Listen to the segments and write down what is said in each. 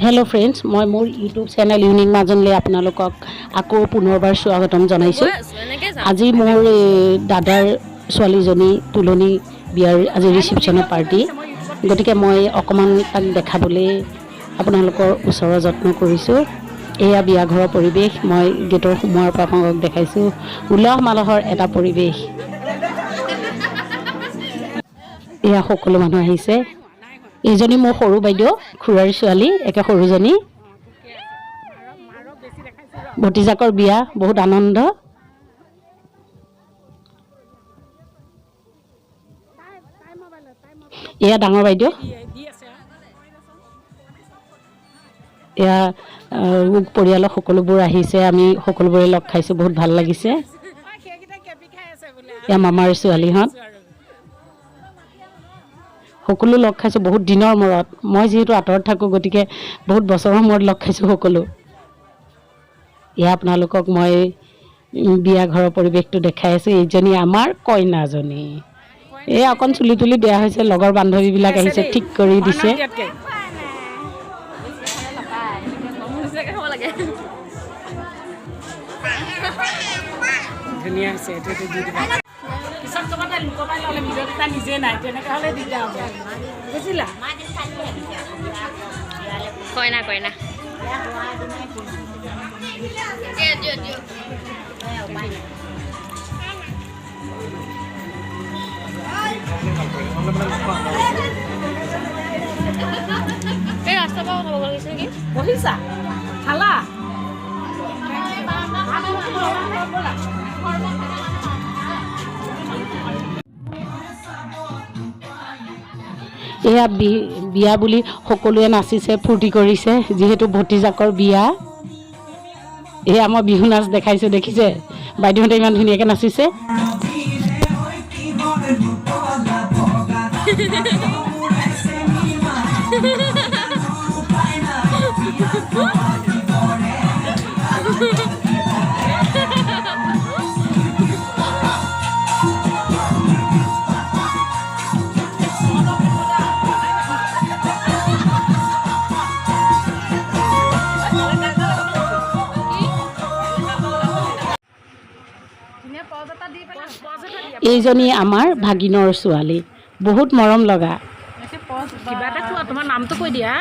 Hello friends मैं मोर YouTube channel unique মাজনলৈ আপোনালোকক আকৌ পুনৰবাৰ স্বাগতম জনাইছো। আজি মোৰ দাদাৰ ছোৱালীজনী তুলনি বিয়াৰ আজি ৰিসেপশ্যনৰ পাৰ্টি, গতিকে মই অকমান তাক দেখাবলৈ আপোনালোকৰ ওচৰৰ যত্ন কৰিছো। এয়া বিয়া ঘৰৰ পৰিৱেশ, মই গেটৰ সোমোৱাৰ পৰা আপোনালোকক দেখাইছো। উলহ মালহৰ এটা পৰিৱেশ। এয়া সকলো মানুহ আহিছে। এইজনী মোৰ সৰু বাইদেউ, খুৰাৰ ছোৱালী, একে সৰুজনী। ভতিজাকৰ বিয়া, বহুত আনন্দ। এয়া ডাঙৰ বাইদেউ, এয়া পৰিয়ালৰ সকলোবোৰ আহিছে, আমি সকলোবোৰে লগ খাইছোঁ, বহুত ভাল লাগিছে। এয়া মামাৰ ছোৱালীহঁত সকলো লগ খাইছোঁ বহুত দিনৰ মূৰত। মই যিহেতু আঁতৰত থাকোঁ, গতিকে বহুত বছৰৰ মূৰত লগ খাইছোঁ সকলো। এয়া আপোনালোকক মই বিয়া ঘৰৰ পৰিৱেশটো দেখাই আছোঁ। এইজনী আমাৰ কইনাজনী। এই অকণ চুলি তুলি বেয়া হৈছে, লগৰ বান্ধৱীবিলাক আহিছে, ঠিক কৰি দিছে। ধুনীয়া হৈছে, পিছত ক'ৰবাত লুকুৱাই ল'লে ভিডিঅ' দুটা নিজে নাই, তেনেকৈ হ'লে দিগদাৰ হ'ব, বুজিলা? কইনা কইনা এই ৰাস্তাৰ পৰা খাব লাগিছে নেকি? বহিছা খালা? এয়া বিয়া বুলি সকলোৱে নাচিছে, ফূৰ্তি কৰিছে, যিহেতু ভতিজাকৰ বিয়া। এয়া মই বিহু নাচ দেখাইছোঁ, দেখিছে বাইদেউহঁতে ইমান ধুনীয়াকৈ নাচিছে। এইজনী আমাৰ ভাগিনৰ ছোৱালী, বহুত মৰম লগা। কিবা এটা কোৱা, তোমাৰ নামটো কৈ দিয়া।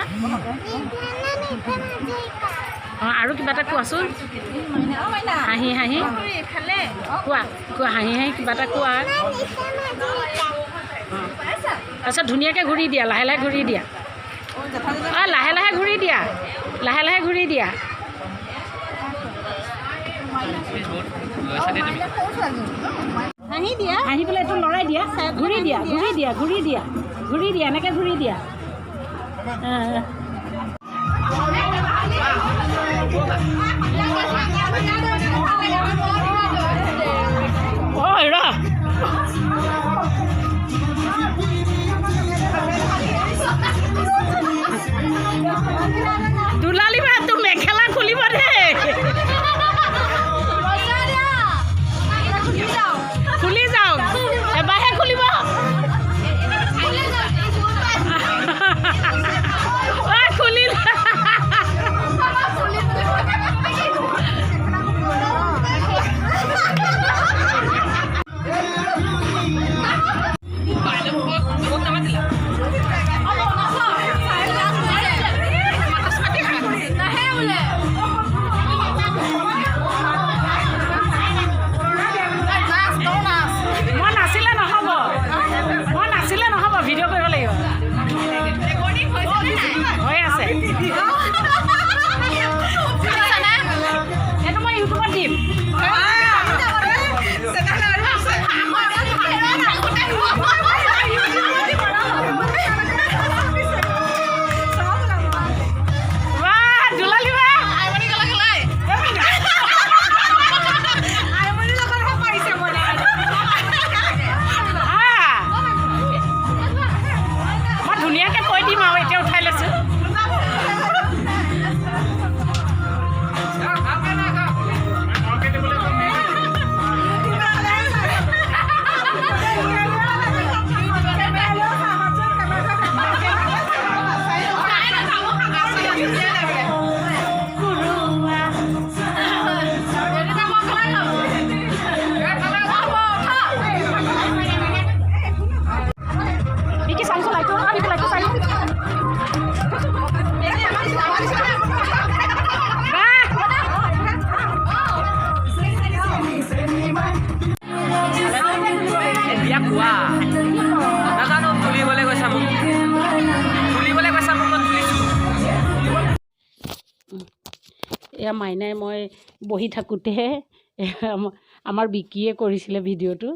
অঁ, আৰু কিবা এটা কোৱাচোন, হাঁহি হাঁহি কোৱা, কোৱা হাঁহি হাঁহি কিবা এটা কোৱা। তাৰপিছত ধুনীয়াকৈ ঘূৰি দিয়া, লাহে লাহে ঘূৰি দিয়া। অঁ, লাহে লাহে ঘূৰি দিয়া, লাহে লাহে ঘূৰি দিয়া। হাঁহি পেলাই এইটো লৰাই দিয়া, ঘূৰি দিয়া, ঘূৰি দিয়া, ঘূৰি দিয়া, ঘূৰি দিয়া, এনেকৈ ঘূৰি দিয়া। অঁ, ৰ দুলালী বা তোৰ মেখেলা খুলিব দেই। খুলি যাওক, এবাৰহে খুলিব। খুলিল। তেতিয়া মাইনাই মই বহি থাকোঁতে আমাৰ বিকিয়ে কৰিছিলে ভিডিঅ'টো।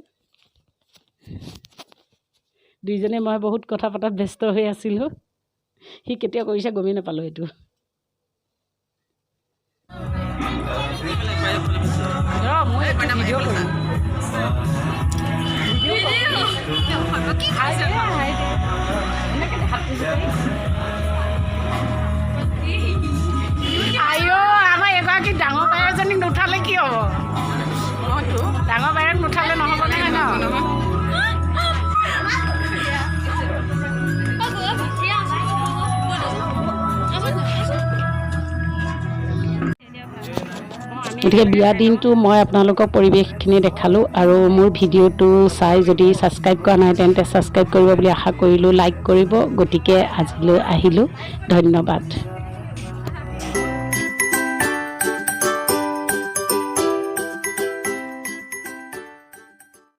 দুইজনে মই বহুত কথা পতাত ব্যস্ত হৈ আছিলোঁ। সি কেতিয়া কৰিছে গমেই নাপালোঁ এইটো। মই ভিডিঅ' কৰিম। আইঅ আমাৰ এগৰাকী ডাঙৰ বাই এজনীক নুঠালে কি হ'ব? ডাঙৰ বায়েক নুঠালে নহ'ব নহয় ন? গতিকে বিয়া দিনটো মই আপোনালোকক পৰিৱেশখিনি দেখালোঁ আৰু মোৰ ভিডিঅ'টো চাই যদি ছাবস্ক্ৰাইব কৰা নাই তেন্তে ছাবস্ক্ৰাইব কৰিব বুলি আশা কৰিলোঁ, লাইক কৰিব। গতিকে আজিলৈ আহিলোঁ, ধন্যবাদ।